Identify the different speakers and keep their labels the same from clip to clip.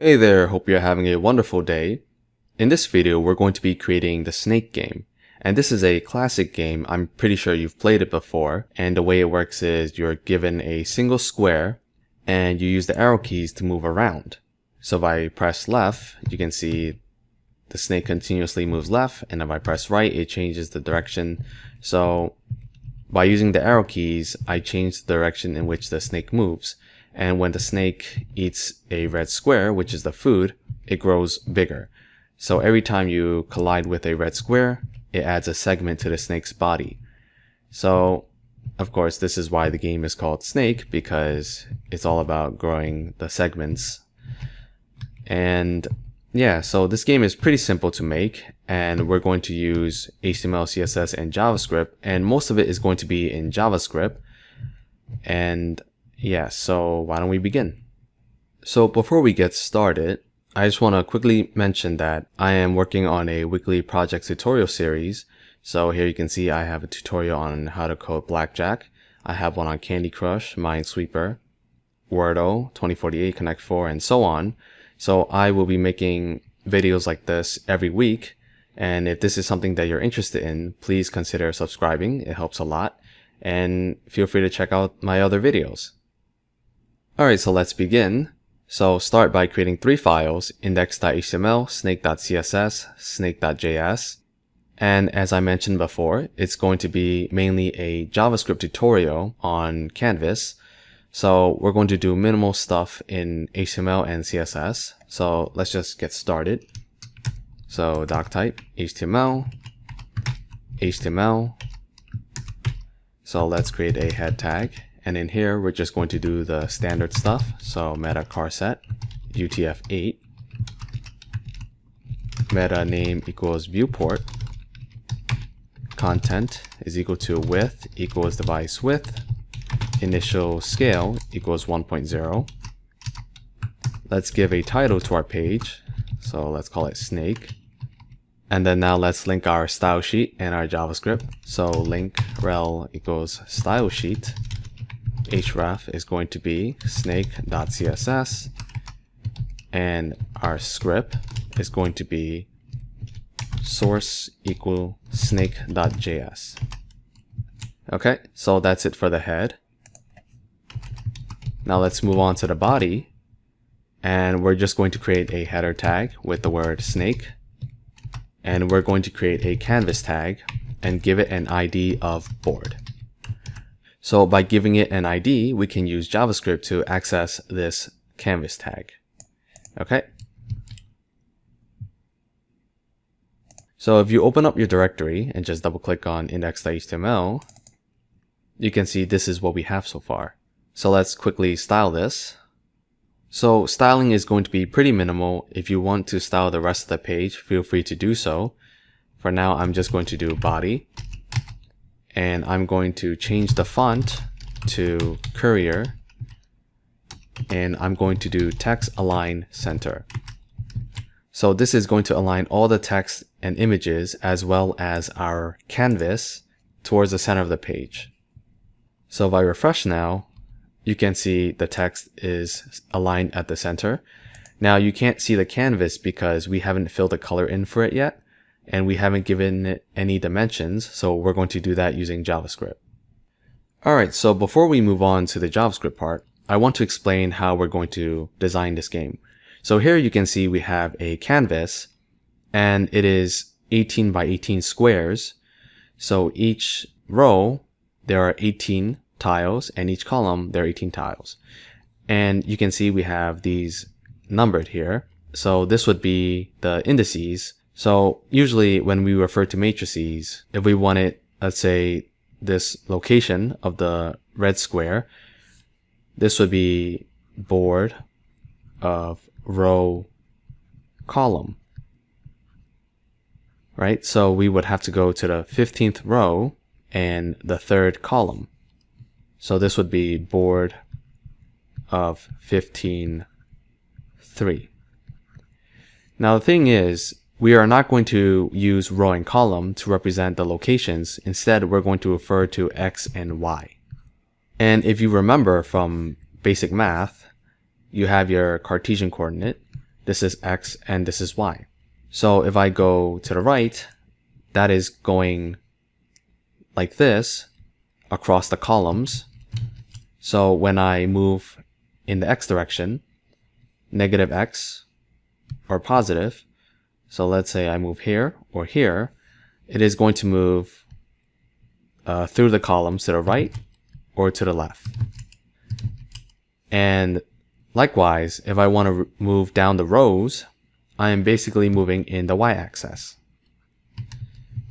Speaker 1: Hey there, hope you're having a wonderful day. In this video, we're going to be creating the snake game. And this is a classic game. I'm pretty sure you've played it before. And the way it works is you're given a single square and you use the arrow keys to move around. So if I press left, you can see the snake continuously moves left. And if I press right, it changes the direction. So by using the arrow keys, I change the direction in which the snake moves. And when the snake eats a red square, which is the food, it grows bigger. So every time you collide with a red square, it adds a segment to the snake's body. So, of course, this is why the game is called Snake, because it's all about growing the segments. And yeah, so this game is pretty simple to make, and we're going to use HTML, CSS, and JavaScript, and most of it is going to be in JavaScript. And yeah, so why don't we begin? So before we get started, I just want to quickly mention that I am working on a weekly project tutorial series. So here you can see I have a tutorial on how to code Blackjack. I have one on Candy Crush, Minesweeper, Wordle, 2048, Connect 4, and so on. So I will be making videos like this every week. And if this is something that you're interested in, please consider subscribing. It helps a lot. And feel free to check out my other videos. Alright, so let's begin. So start by creating 3 files, index.html, snake.css, snake.js. And as I mentioned before, it's going to be mainly a JavaScript tutorial on Canvas. So we're going to do minimal stuff in HTML and CSS. So let's just get started. So doc type, HTML, HTML. So let's create a head tag. And in here, we're just going to do the standard stuff. So meta charset, UTF-8, meta name equals viewport, content is equal to width equals device width, initial scale equals 1.0. Let's give a title to our page. So let's call it snake. And then now let's link our style sheet and our JavaScript. So link rel equals style sheet. Href is going to be snake.css, and our script is going to be source equal snake.js. Okay, so that's it for the head. Now let's move on to the body, and we're just going to create a header tag with the word snake, and we're going to create a canvas tag and give it an ID of board. So by giving it an ID, we can use JavaScript to access this canvas tag. Okay. So if you open up your directory and just double click on index.html, you can see this is what we have so far. So let's quickly style this. So styling is going to be pretty minimal. If you want to style the rest of the page, feel free to do so. For now, I'm just going to do body. And I'm going to change the font to Courier, and I'm going to do text align center. So this is going to align all the text and images as well as our canvas towards the center of the page. So if I refresh now, you can see the text is aligned at the center. Now you can't see the canvas because we haven't filled the color in for it yet. And we haven't given it any dimensions, so we're going to do that using JavaScript. Alright, so before we move on to the JavaScript part, I want to explain how we're going to design this game. So here you can see we have a canvas, and it is 18 by 18 squares. So each row, there are 18 tiles, and each column, there are 18 tiles. And you can see we have these numbered here. So this would be the indices. So usually when we refer to matrices, if we wanted, let's say, this location of the red square, this would be board of row column, right? So we would have to go to the 15th row and the 3rd column. So this would be board of 15, 3. Now the thing is, we are not going to use row and column to represent the locations. Instead, we're going to refer to X and Y. And if you remember from basic math, you have your Cartesian coordinate, this is X, and this is Y. So if I go to the right, that is going like this across the columns. So when I move in the X direction, negative X or positive, so let's say I move here or here, it is going to move through the columns to the right or to the left. And likewise, if I want to move down the rows, I am basically moving in the y-axis,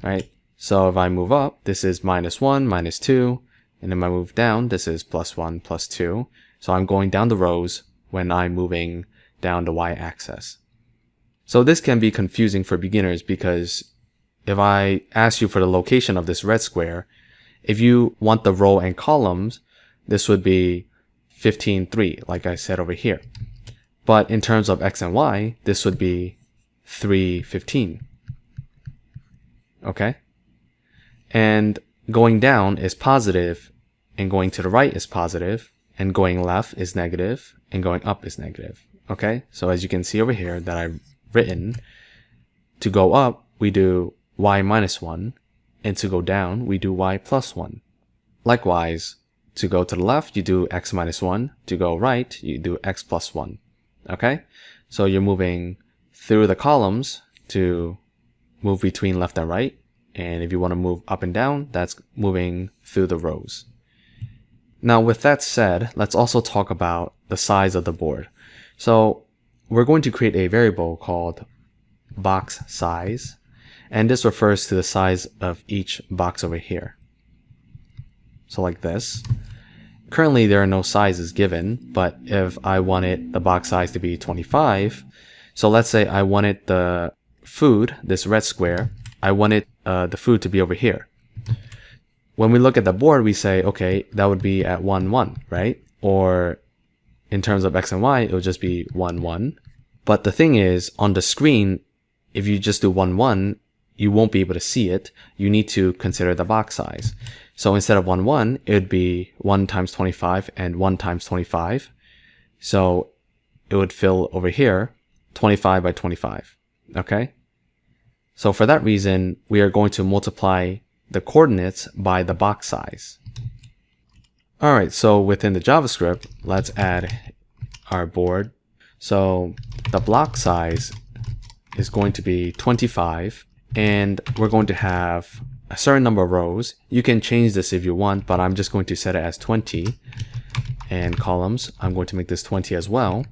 Speaker 1: right? So if I move up, this is -1, -2, and if I move down, this is +1, +2. So I'm going down the rows when I'm moving down the y-axis. So this can be confusing for beginners because if I ask you for the location of this red square, if you want the row and columns, this would be 15, 3, like I said over here. But in terms of X and Y, this would be 3, 15. Okay? And going down is positive, and going to the right is positive, and going left is negative, and going up is negative. Okay? So as you can see over here that I've written, to go up, we do y -1, and to go down, we do y +1. Likewise, to go to the left, you do x -1. To go right, you do x +1. Okay? So you're moving through the columns to move between left and right. And if you want to move up and down, that's moving through the rows. Now, with that said, let's also talk about the size of the board. So we're going to create a variable called box size. And this refers to the size of each box over here. So like this. Currently, there are no sizes given, but if I wanted the box size to be 25, so let's say I wanted the food, this red square, I wanted the food to be over here. When we look at the board, we say, okay, that would be at 1, 1, right? Or in terms of X and Y, it would just be 1, 1. But the thing is, on the screen, if you just do 1, 1, you won't be able to see it. You need to consider the box size. So instead of 1, 1, it would be 1 times 25 and 1 times 25. So it would fill over here 25 by 25. Okay? So for that reason, we are going to multiply the coordinates by the box size. Alright, so within the JavaScript, let's add our board. So the block size is going to be 25, and we're going to have a certain number of rows. You can change this if you want, but I'm just going to set it as 20. And columns, I'm going to make this 20 as well.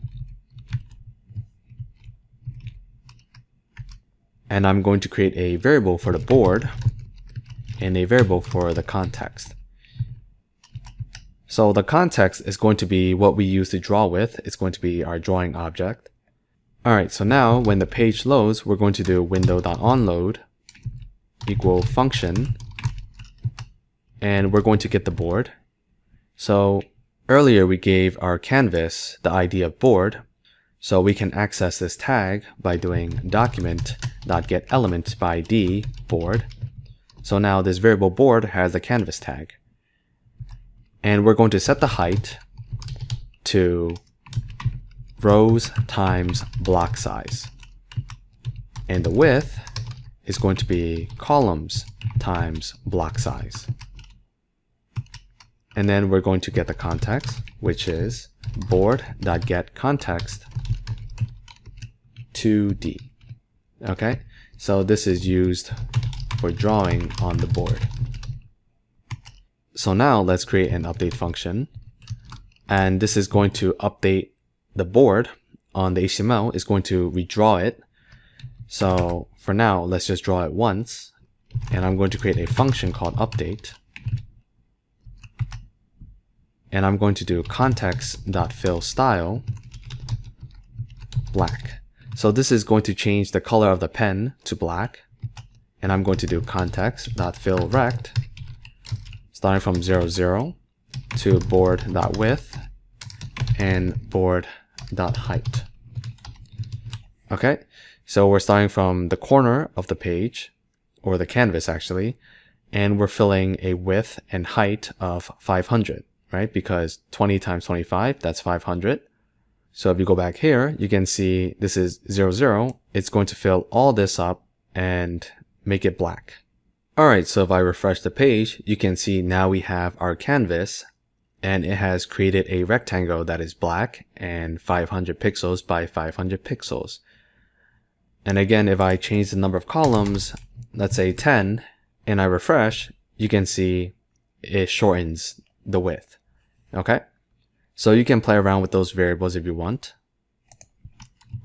Speaker 1: And I'm going to create a variable for the board and a variable for the context. So the context is going to be what we use to draw with. It's going to be our drawing object. Alright, so now when the page loads, we're going to do window.onload equal function, and we're going to get the board. So earlier we gave our canvas the ID of board, so we can access this tag by doing document.getElement by ID board. So now this variable board has the canvas tag. And we're going to set the height to rows times block size. And the width is going to be columns times block size. And then we're going to get the context, which is board.getContext 2D. Okay, so this is used for drawing on the board. So now let's create an update function, and this is going to update the board on the HTML. It's going to redraw it. So for now, let's just draw it once, and I'm going to create a function called update, and I'm going to do context.fillStyle black. So this is going to change the color of the pen to black, and I'm going to do context.fillRect starting from 0, 0 to board.width and board.height. Okay, so we're starting from the corner of the page, or the canvas actually, and we're filling a width and height of 500, right? Because 20 times 25, that's 500. So if you go back here, you can see this is 0, 0. It's going to fill all this up and make it black. Alright, so if I refresh the page, you can see now we have our canvas, and it has created a rectangle that is black and 500 pixels by 500 pixels. And again, if I change the number of columns, let's say 10, and I refresh, you can see it shortens the width. Okay? So you can play around with those variables if you want.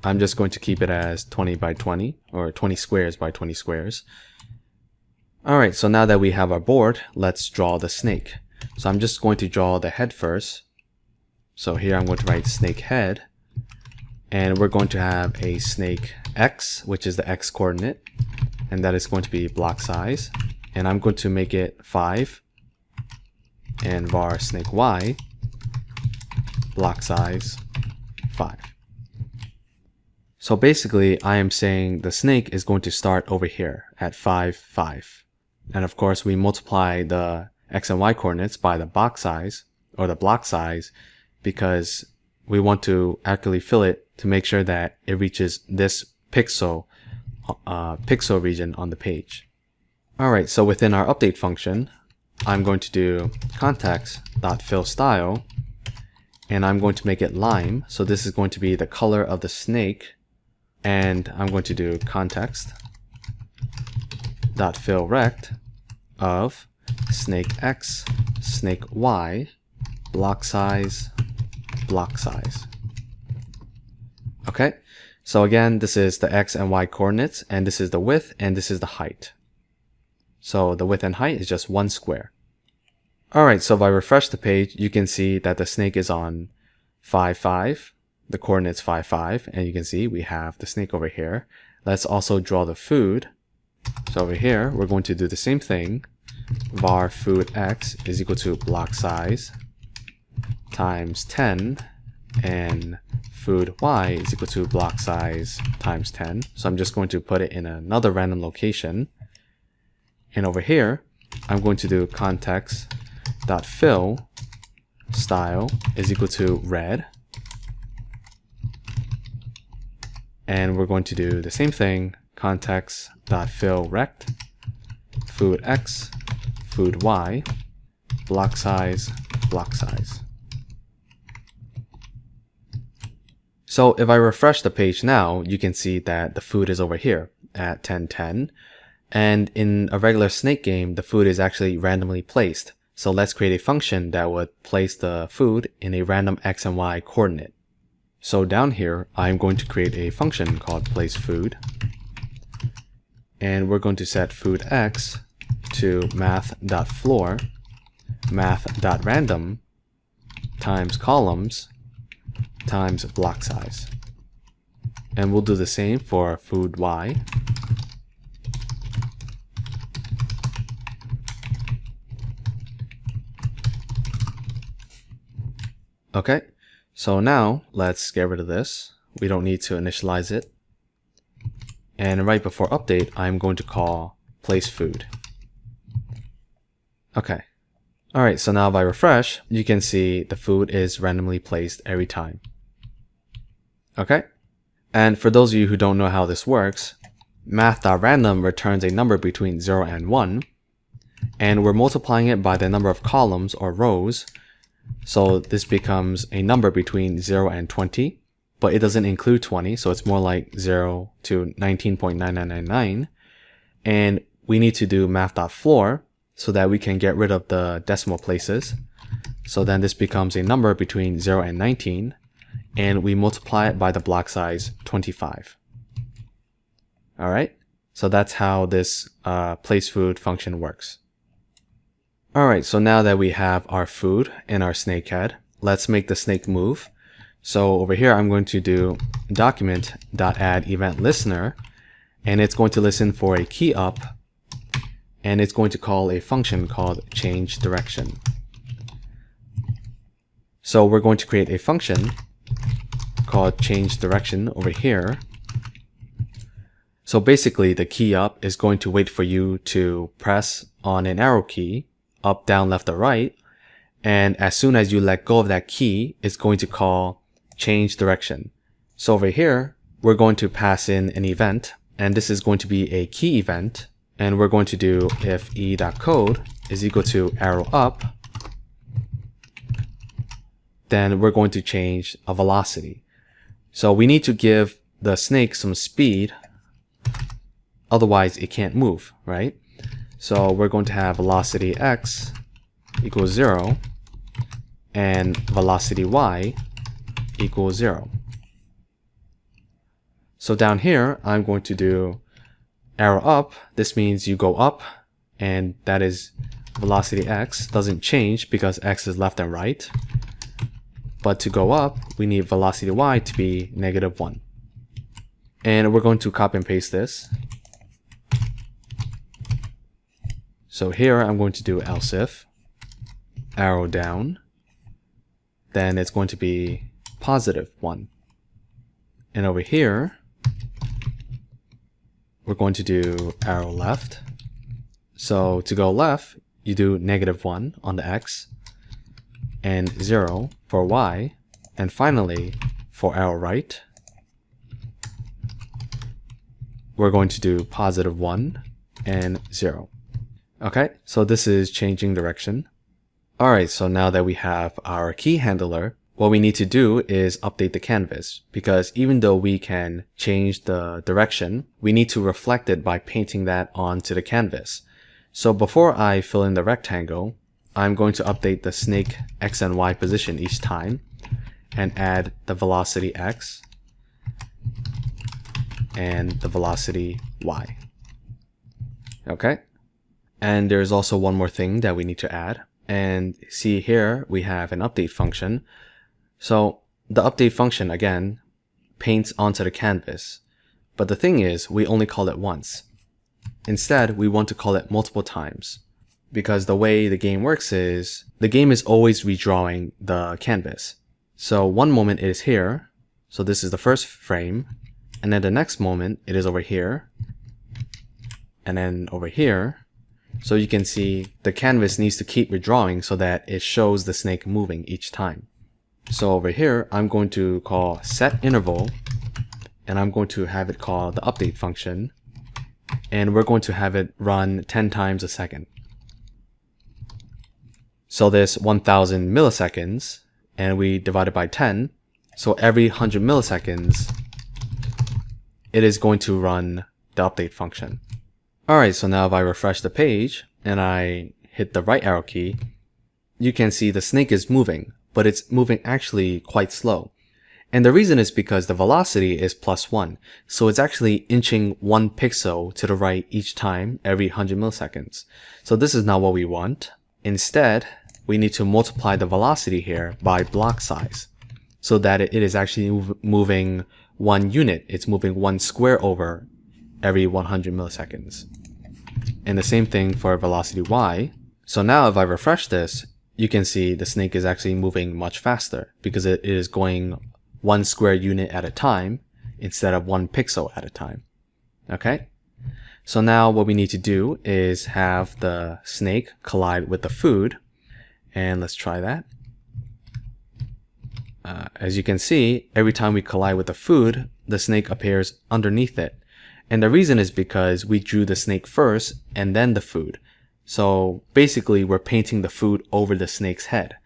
Speaker 1: I'm just going to keep it as 20 by 20 or 20 squares by 20 squares. Alright, so now that we have our board, let's draw the snake. So I'm just going to draw the head first. So here I'm going to write snake head. And we're going to have a snake X, which is the X coordinate. And that is going to be block size. And I'm going to make it 5. And var snake Y, block size 5. So basically, I am saying the snake is going to start over here at 5, 5. And of course, we multiply the X and Y coordinates by the box size or the block size because we want to accurately fill it to make sure that it reaches this pixel region on the page. Alright, so within our update function, I'm going to do context.fillStyle, and I'm going to make it lime. So this is going to be the color of the snake, and I'm going to do context.fillRect of snake X, snake Y, block size, block size. Okay, so again, this is the X and Y coordinates, and this is the width, and this is the height. So the width and height is just 1 square. Alright, so if I refresh the page, you can see that the snake is on 5, 5. The coordinates 5, 5, and you can see we have the snake over here. Let's also draw the food. So over here, we're going to do the same thing. Var food X is equal to block size times 10, and food Y is equal to block size times 10. So I'm just going to put it in another random location. And over here, I'm going to do context.fill style is equal to red. And we're going to do the same thing, context.fillRect, food X, food Y, block size, block size. So if I refresh the page now, you can see that the food is over here at 10, 10. And in a regular snake game, the food is actually randomly placed. So let's create a function that would place the food in a random X and Y coordinate. So down here, I'm going to create a function called placeFood. And we're going to set food X to math.floor, math.random times columns times block size. And we'll do the same for food Y. Okay, so now let's get rid of this. We don't need to initialize it. And right before update, I'm going to call placeFood. Okay. Alright, so now if I refresh, you can see the food is randomly placed every time. Okay? And for those of you who don't know how this works, math.random returns a number between 0 and 1, and we're multiplying it by the number of columns or rows. So this becomes a number between 0 and 20, but it doesn't include 20, so it's more like 0 to 19.9999. And we need to do math.floor so that we can get rid of the decimal places. So then this becomes a number between 0 and 19, and we multiply it by the block size 25. Alright, so that's how this placeFood function works. Alright, so now that we have our food and our snake head, let's make the snake move. So over here, I'm going to do document.add_event_listener, and it's going to listen for a key up, and it's going to call a function called change direction. So we're going to create a function called change direction over here. So basically, the key up is going to wait for you to press on an arrow key, up, down, left, or right, and as soon as you let go of that key, it's going to call change direction. So over here, we're going to pass in an event, and this is going to be a key event, and we're going to do if e.code is equal to arrow up, then we're going to change a velocity. So we need to give the snake some speed, otherwise it can't move, right? So we're going to have velocity x equals 0 and velocity y equals 0. So down here, I'm going to do arrow up. This means you go up, and that is velocity x doesn't change because x is left and right. But to go up, we need velocity y to be -1. And we're going to copy and paste this. So here I'm going to do else if, arrow down, then it's going to be +1. And over here, we're going to do arrow left. So to go left, you do -1 on the x, and 0 for y, and finally, for arrow right, we're going to do +1 and 0. Okay, so this is changing direction. Alright, so now that we have our key handler, what we need to do is update the canvas, because even though we can change the direction, we need to reflect it by painting that onto the canvas. So before I fill in the rectangle, I'm going to update the snake x and y position each time and add the velocity x and the velocity y. Okay, and there's also one more thing that we need to add. And see here we have an update function. So the update function again paints onto the canvas, but the thing is we only call it once. Instead, we want to call it multiple times, because the way the game works is the game is always redrawing the canvas. So one moment it is here, so this is the first frame, and then the next moment it is over here, and then over here. So you can see the canvas needs to keep redrawing so that it shows the snake moving each time. So over here, I'm going to call set interval, and I'm going to have it call the update function, and we're going to have it run 10 times a second. So this 1000 milliseconds, and we divide it by 10, so every 100 milliseconds, it is going to run the update function. Alright, so now if I refresh the page, and I hit the right arrow key, you can see the snake is moving, but it's moving actually quite slow. And the reason is because the velocity is +1, so it's actually inching 1 pixel to the right each time every 100 milliseconds. So this is not what we want. Instead, we need to multiply the velocity here by block size, so that it is actually moving 1 unit. It's moving 1 square over every 100 milliseconds. And the same thing for velocity y. So now if I refresh this, you can see the snake is actually moving much faster because it is going 1 square unit at a time instead of 1 pixel at a time. Okay? So now what we need to do is have the snake collide with the food. And let's try that. As you can see, every time we collide with the food, the snake appears underneath it. And the reason is because we drew the snake first and then the food. So basically we're painting the food over the snake's head.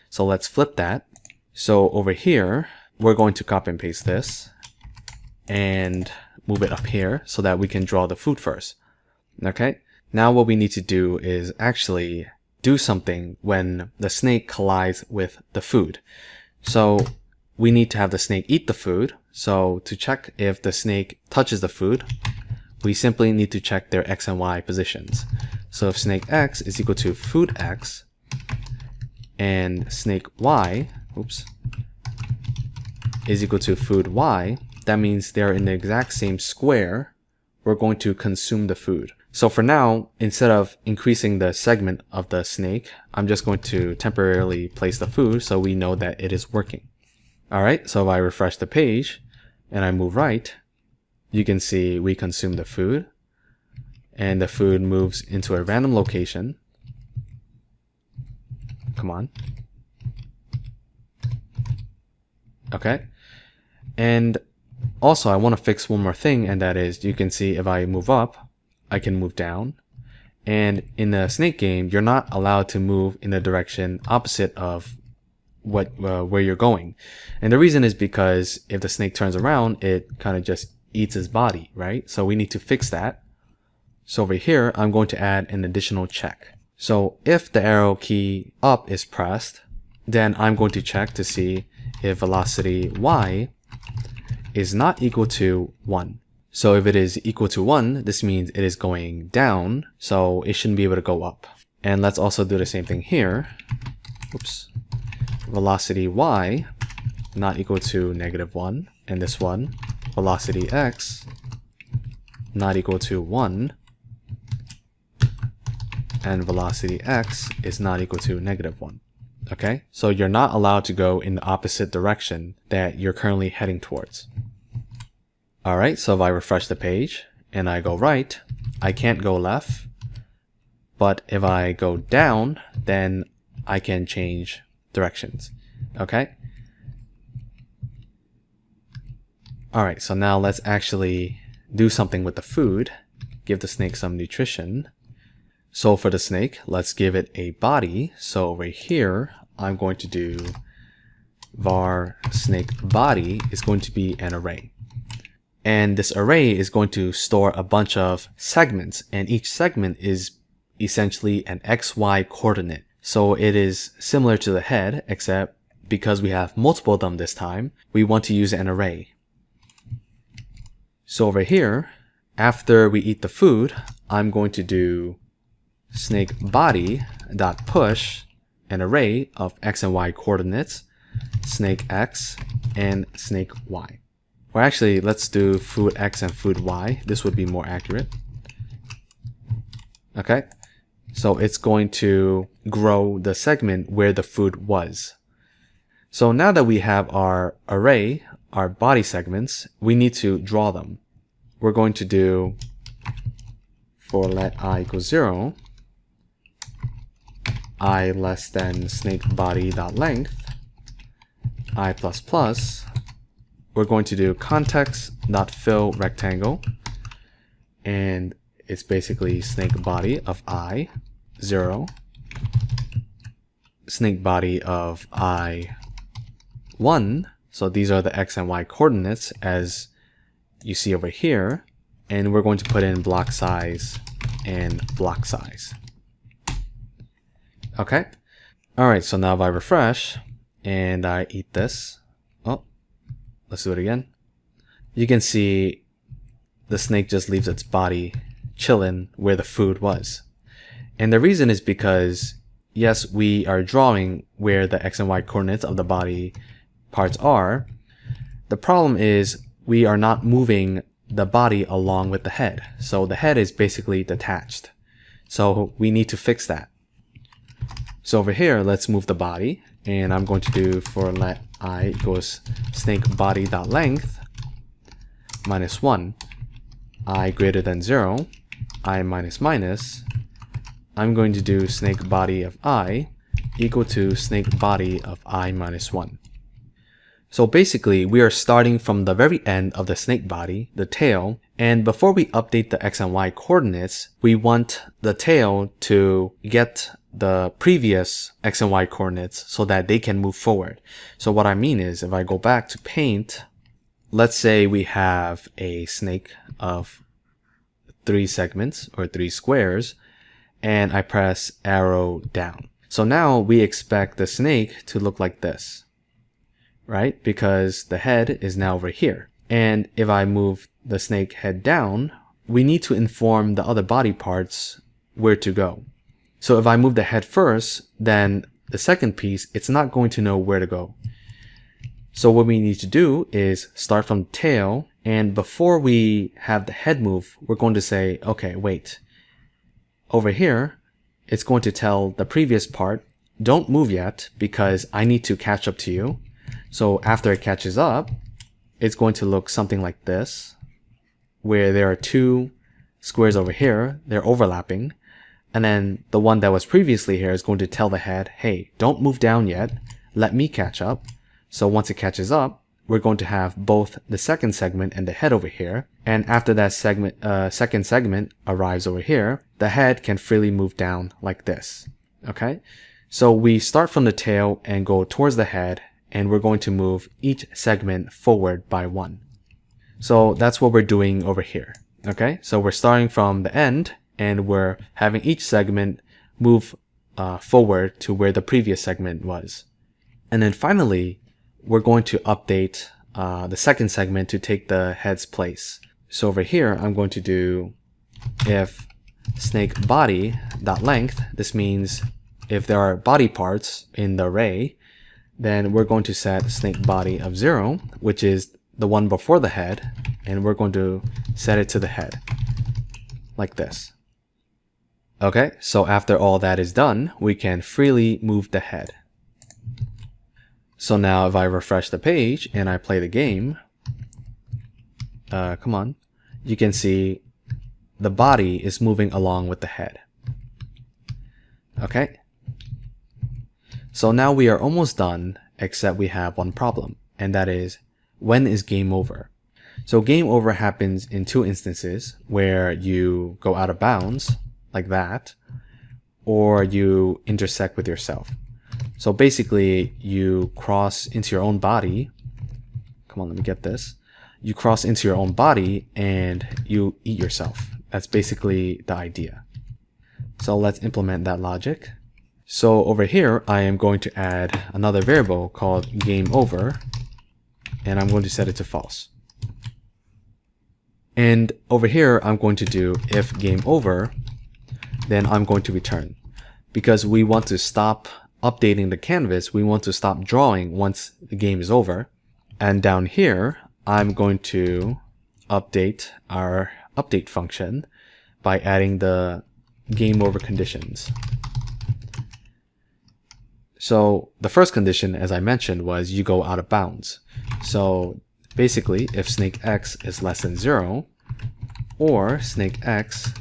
Speaker 1: So let's flip that. So over here, we're going to copy and paste this and move it up here so that we can draw the food first. Okay, now what we need to do is actually do something when the snake collides with the food. So we need to have the snake eat the food. So to check if the snake touches the food, we simply need to check their x and y positions. So if snake x is equal to food x and snake y, is equal to food y, that means they're in the exact same square. We're going to consume the food. So for now, instead of increasing the segment of the snake, I'm just going to temporarily place the food so we know that it is working. Alright, so if I refresh the page and I move right, you can see we consume the food and the food moves into a random location. Come on. Okay, And also I want to fix one more thing, and that is you can see if I move up, I can move down. And in the snake game, you're not allowed to move in the direction opposite of where you're going. And the reason is because if the snake turns around, it kind of just eats his body, right? So we need to fix that. So over here, I'm going to add an additional check. So if the arrow key up is pressed, then I'm going to check to see if velocity y is not equal to 1. So if it is equal to 1, this means it is going down, so it shouldn't be able to go up. And let's also do the same thing here. Oops. Velocity y not equal to -1, and this one, velocity x not equal to 1, and velocity x is not equal to -1. Okay, so you're not allowed to go in the opposite direction that you're currently heading towards. Alright, so if I refresh the page and I go right, I can't go left, but if I go down, then I can change directions. Okay? Alright, so now let's actually do something with the food, give the snake some nutrition. So for the snake, let's give it a body. So over here, I'm going to do var snake body is going to be an array. And this array is going to store a bunch of segments, and each segment is essentially an XY coordinate. So it is similar to the head, except because we have multiple of them this time, we want to use an array. So over here, after we eat the food, I'm going to do snake body dot push an array of x and y coordinates, snake x and snake y. Or actually, let's do food x and food y. This would be more accurate. Okay, so it's going to grow the segment where the food was. So now that we have our array, our body segments, we need to draw them. We're going to do for let I equals 0, I less than snake body dot length, I plus plus. We're going to do context dot fill rectangle, and it's basically snake body of I 0, snake body of I 1. So these are the x and y coordinates as you see over here, and we're going to put in block size and block size. Okay. Alright, so now if I refresh and I eat this, oh, let's do it again. You can see the snake just leaves its body chilling where the food was. And the reason is because, yes, we are drawing where the x and y coordinates of the body parts are. The problem is we are not moving the body along with the head. So the head is basically detached. So we need to fix that. So over here, let's move the body, and I'm going to do for let I equals snake body dot length minus 1, I greater than 0, I minus minus. I'm going to do snake body of I equal to snake body of I minus 1. So basically, we are starting from the very end of the snake body, the tail, and before we update the x and y coordinates, we want the tail to get the previous x and y coordinates so that they can move forward. So what I mean is, if I go back to paint, let's say we have a snake of 3 segments or 3 squares, and I press arrow down. So now we expect the snake to look like this, right? Because the head is now over here. And if I move the snake head down, we need to inform the other body parts where to go. So if I move the head first, then the second piece, it's not going to know where to go. So what we need to do is start from the tail, and before we have the head move, we're going to say, okay, wait. Over here, it's going to tell the previous part, don't move yet because I need to catch up to you. So after it catches up, it's going to look something like this, where there are 2 squares over here, they're overlapping, and then the one that was previously here is going to tell the head, hey, don't move down yet, let me catch up. So once it catches up, we're going to have both the second segment and the head over here. And after that second segment arrives over here, the head can freely move down like this. Okay, so we start from the tail and go towards the head, and we're going to move each segment forward by 1. So that's what we're doing over here. Okay, so we're starting from the end, and we're having each segment move forward to where the previous segment was. And then finally, we're going to update the second segment to take the head's place. So over here, I'm going to do if snake body.length. This means if there are body parts in the array, then we're going to set snake body of 0, which is the one before the head, and we're going to set it to the head like this. Okay, so after all that is done, we can freely move the head. So now if I refresh the page and I play the game, come on, you can see the body is moving along with the head. Okay, so now we are almost done, except we have one problem, and that is, when is game over? So game over happens in 2 instances, where you go out of bounds like that, or you intersect with yourself. So basically you cross into your own body. Come on, let me get this. You cross into your own body and you eat yourself. That's basically the idea. So let's implement that logic. So over here, I am going to add another variable called game over, and I'm going to set it to false. And over here, I'm going to do if game over, then I'm going to return. Because we want to stop updating the canvas, we want to stop drawing once the game is over. And down here, I'm going to update our update function by adding the game over conditions. So the first condition, as I mentioned, was you go out of bounds. So basically, if snake x is less than 0, or snake x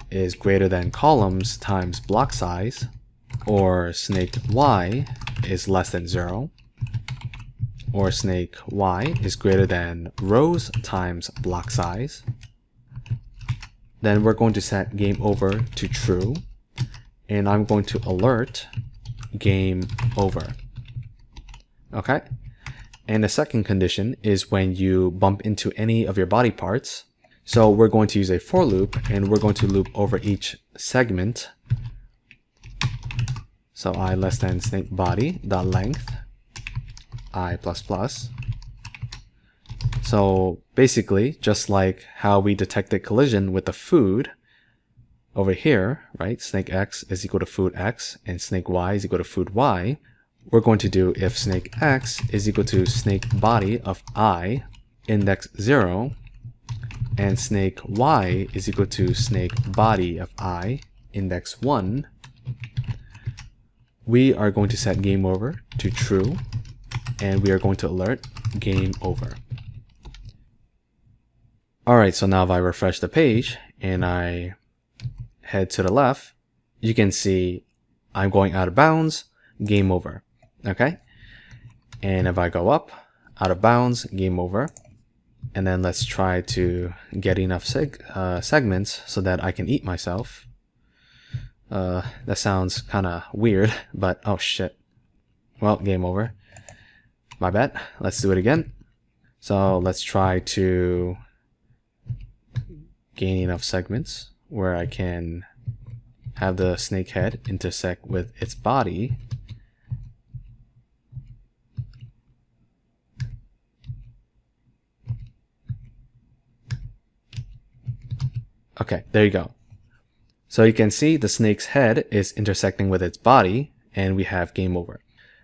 Speaker 1: is greater than columns times block size, or snake y is less than 0, or snake y is greater than rows times block size, then we're going to set game over to true, and I'm going to alert game over. Okay? And the second condition is when you bump into any of your body parts. So we're going to use a for loop, and we're going to loop over each segment. So I less than snake body dot length I plus plus. So basically, just like how we detected collision with the food over here, right? Snake x is equal to food x, and snake y is equal to food y. We're going to do if snake x is equal to snake body of I index 0, and snake y is equal to snake body of I index 1, we are going to set game over to true, and we are going to alert game over. Alright, so now if I refresh the page and I head to the left, you can see I'm going out of bounds, game over. Okay? And if I go up, out of bounds, game over. And then let's try to get enough segments so that I can eat myself. That sounds kind of weird, but oh shit. Well, game over. My bad. Let's do it again. So let's try to gain enough segments where I can have the snake head intersect with its body. Okay, there you go. So you can see the snake's head is intersecting with its body, and we have game over.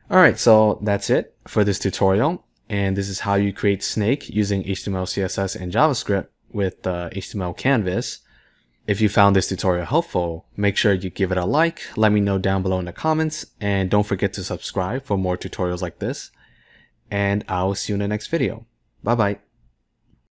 Speaker 1: Alright, so that's it for this tutorial, and this is how you create snake using HTML, CSS, and JavaScript with the HTML canvas. If you found this tutorial helpful, make sure you give it a like, let me know down below in the comments, and don't forget to subscribe for more tutorials like this, and I'll see you in the next video. Bye bye.